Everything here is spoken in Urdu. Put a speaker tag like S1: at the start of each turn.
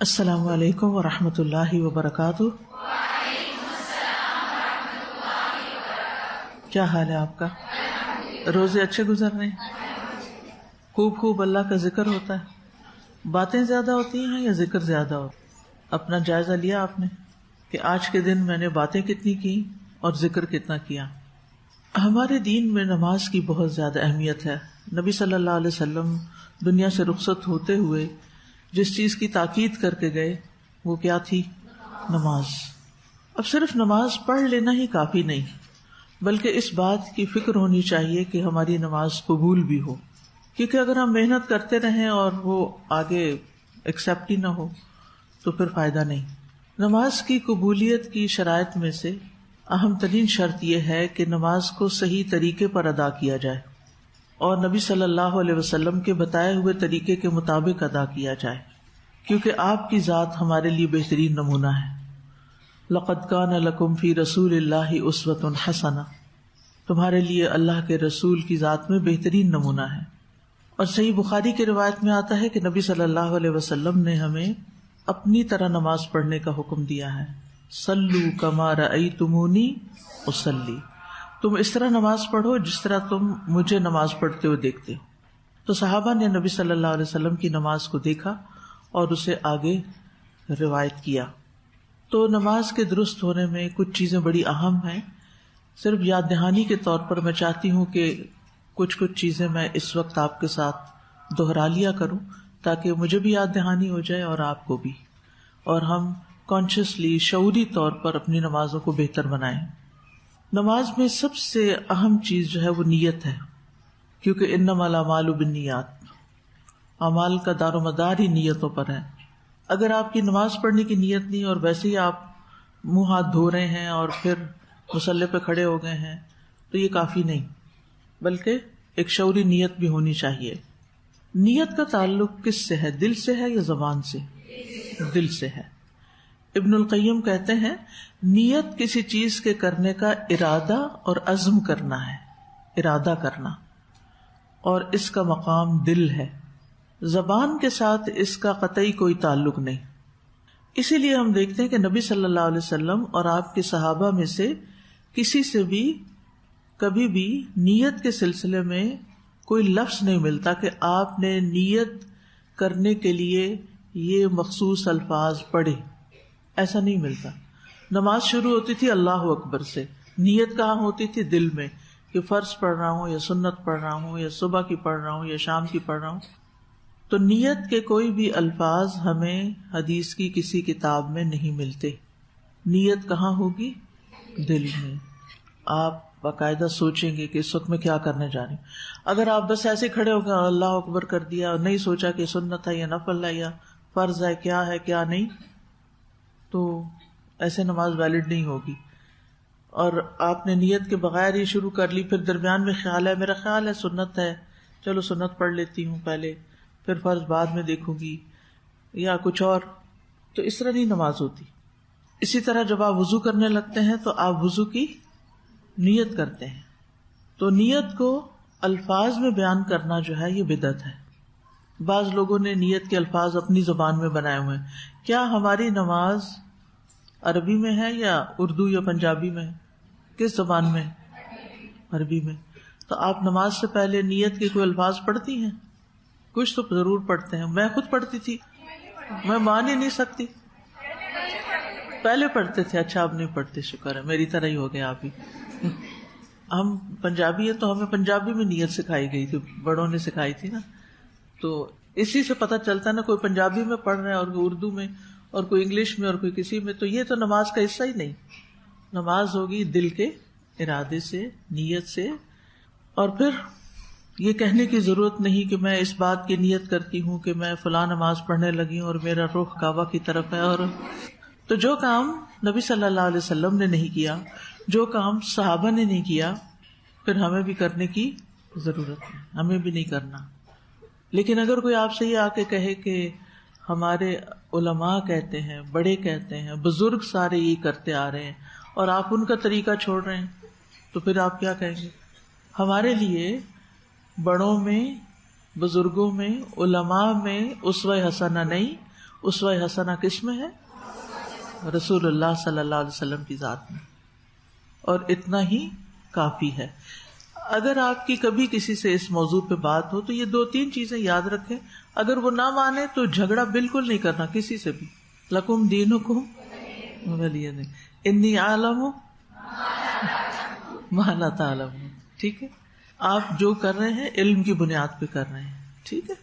S1: السلام علیکم ورحمۃ اللہ وبرکاتہ۔ کیا حال ہے آپ کا؟ روزے اچھے گزر رہے ہیں؟ خوب اللہ کا ذکر ہوتا ہے؟ باتیں زیادہ ہوتی ہیں یا ذکر زیادہ ہوتا ہے؟ اپنا جائزہ لیا آپ نے کہ آج کے دن میں نے باتیں کتنی کی اور ذکر کتنا کیا؟ ہمارے دین میں نماز کی بہت زیادہ اہمیت ہے۔ نبی صلی اللہ علیہ وسلم دنیا سے رخصت ہوتے ہوئے جس چیز کی تاکید کر کے گئے وہ کیا تھی؟ نماز۔ اب صرف نماز پڑھ لینا ہی کافی نہیں، بلکہ اس بات کی فکر ہونی چاہیے کہ ہماری نماز قبول بھی ہو، کیونکہ اگر ہم محنت کرتے رہیں اور وہ آگے ایکسیپٹ ہی نہ ہو تو پھر فائدہ نہیں۔ نماز کی قبولیت کی شرائط میں سے اہم ترین شرط یہ ہے کہ نماز کو صحیح طریقے پر ادا کیا جائے اور نبی صلی اللہ علیہ وسلم کے بتائے ہوئے طریقے کے مطابق ادا کیا جائے، کیونکہ آپ کی ذات ہمارے لیے بہترین نمونہ ہے۔ لقد کان لکم فی رسول اللہ اسوۃ حسنہ، تمہارے لیے اللہ کے رسول کی ذات میں بہترین نمونہ ہے۔ اور صحیح بخاری کی روایت میں آتا ہے کہ نبی صلی اللہ علیہ وسلم نے ہمیں اپنی طرح نماز پڑھنے کا حکم دیا ہے۔ صلو کما رأیتمونی اصلی، تم اس طرح نماز پڑھو جس طرح تم مجھے نماز پڑھتے ہوئے دیکھتے ہو۔ تو صحابہ نے نبی صلی اللہ علیہ وسلم کی نماز کو دیکھا اور اسے آگے روایت کیا۔ تو نماز کے درست ہونے میں کچھ چیزیں بڑی اہم ہیں۔ صرف یاد دہانی کے طور پر میں چاہتی ہوں کہ کچھ چیزیں میں اس وقت آپ کے ساتھ دہرا لیا کروں تاکہ مجھے بھی یاد دہانی ہو جائے اور آپ کو بھی، اور ہم کانشیسلی شعوری طور پر اپنی نمازوں کو بہتر بنائیں۔ نماز میں سب سے اہم چیز جو ہے وہ نیت ہے، کیونکہ انما الاعمال بالنیات، اعمال کا دار و مدار ہی نیتوں پر ہے۔ اگر آپ کی نماز پڑھنے کی نیت نہیں اور ویسے ہی آپ منہ ہاتھ دھو رہے ہیں اور پھر مصلی پہ کھڑے ہو گئے ہیں تو یہ کافی نہیں، بلکہ ایک شعوری نیت بھی ہونی چاہیے۔ نیت کا تعلق کس سے ہے؟ دل سے ہے یا زبان سے؟ دل سے ہے۔ ابن القیم کہتے ہیں نیت کسی چیز کے کرنے کا ارادہ اور عزم کرنا ہے، ارادہ کرنا، اور اس کا مقام دل ہے، زبان کے ساتھ اس کا قطعی کوئی تعلق نہیں۔ اسی لیے ہم دیکھتے ہیں کہ نبی صلی اللہ علیہ وسلم اور آپ کے صحابہ میں سے کسی سے بھی کبھی بھی نیت کے سلسلے میں کوئی لفظ نہیں ملتا کہ آپ نے نیت کرنے کے لیے یہ مخصوص الفاظ پڑھے، ایسا نہیں ملتا۔ نماز شروع ہوتی تھی اللہ اکبر سے، نیت کہاں ہوتی تھی؟ دل میں، کہ فرض پڑھ رہا ہوں یا سنت پڑھ رہا ہوں یا صبح کی پڑھ رہا ہوں یا شام کی پڑھ رہا ہوں۔ تو نیت کے کوئی بھی الفاظ ہمیں حدیث کی کسی کتاب میں نہیں ملتے۔ نیت کہاں ہوگی؟ دل میں۔ آپ باقاعدہ سوچیں گے کہ اس وقت میں کیا کرنے جا رہی ہوں۔ اگر آپ بس ایسے کھڑے ہو گئے اللہ اکبر کر دیا اور نہیں سوچا کہ سنت ہے یا نفل ہے یا فرض ہے کیا نہیں، تو ایسے نماز ویلڈ نہیں ہوگی۔ اور آپ نے نیت کے بغیر ہی شروع کر لی، پھر درمیان میں خیال ہے میرا خیال ہے سنت ہے، چلو سنت پڑھ لیتی ہوں پہلے، پھر فرض بعد میں دیکھوں گی یا کچھ اور، تو اس طرح نہیں نماز ہوتی۔ اسی طرح جب آپ وضو کرنے لگتے ہیں تو آپ وضو کی نیت کرتے ہیں، تو نیت کو الفاظ میں بیان کرنا جو ہے یہ بدعت ہے۔ بعض لوگوں نے نیت کے الفاظ اپنی زبان میں بنائے ہوئے ہیں۔ کیا ہماری نماز عربی میں ہے یا اردو یا پنجابی میں ہے؟ کس زبان میں؟ عربی میں۔ تو آپ نماز سے پہلے نیت کے کوئی الفاظ پڑھتی ہیں؟ کچھ تو ضرور پڑھتے ہیں۔ میں خود پڑھتی تھی، میں مان ہی نہیں سکتی، پہلے پڑھتے تھے۔ اچھا اب نہیں پڑھتے، شکر ہے، میری طرح ہی ہو گئے آپ ہی۔ ہم پنجابی ہیں تو ہمیں پنجابی میں نیت سکھائی گئی تھی، بڑوں نے سکھائی تھی نا، تو اسی سے پتہ چلتا ہے نا، کوئی پنجابی میں پڑھ رہے ہیں اور کوئی اردو میں اور کوئی انگلش میں اور کوئی کسی میں، تو یہ تو نماز کا حصہ ہی نہیں۔ نماز ہوگی دل کے ارادے سے، نیت سے۔ اور پھر یہ کہنے کی ضرورت نہیں کہ میں اس بات کی نیت کرتی ہوں کہ میں فلاں نماز پڑھنے لگی ہوں اور میرا رخ کعبہ کی طرف ہے، اور تو جو کام نبی صلی اللہ علیہ وسلم نے نہیں کیا، جو کام صحابہ نے نہیں کیا، پھر ہمیں بھی کرنے کی ضرورت ہے، ہمیں بھی نہیں کرنا۔ لیکن اگر کوئی آپ سے یہ آ کے کہے کہ ہمارے علماء کہتے ہیں، بڑے کہتے ہیں، بزرگ سارے یہ کرتے آ رہے ہیں اور آپ ان کا طریقہ چھوڑ رہے ہیں، تو پھر آپ کیا کہیں گے؟ ہمارے لیے بڑوں میں، بزرگوں میں، علماء میں اسوہ حسنہ نہیں، اسوہ حسنہ کس میں ہے؟ رسول اللہ صلی اللہ علیہ وسلم کی ذات میں، اور اتنا ہی کافی ہے۔ اگر آپ کی کبھی کسی سے اس موضوع پہ بات ہو تو یہ 2-3 چیزیں یاد رکھیں، اگر وہ نہ مانے تو جھگڑا بالکل نہیں کرنا کسی سے بھی۔ لکم دینکم ولی دین، انی اعلم ما لا تعلمون، ٹھیک ہے؟ آپ جو کر رہے ہیں علم کی بنیاد پہ کر رہے ہیں، ٹھیک ہے؟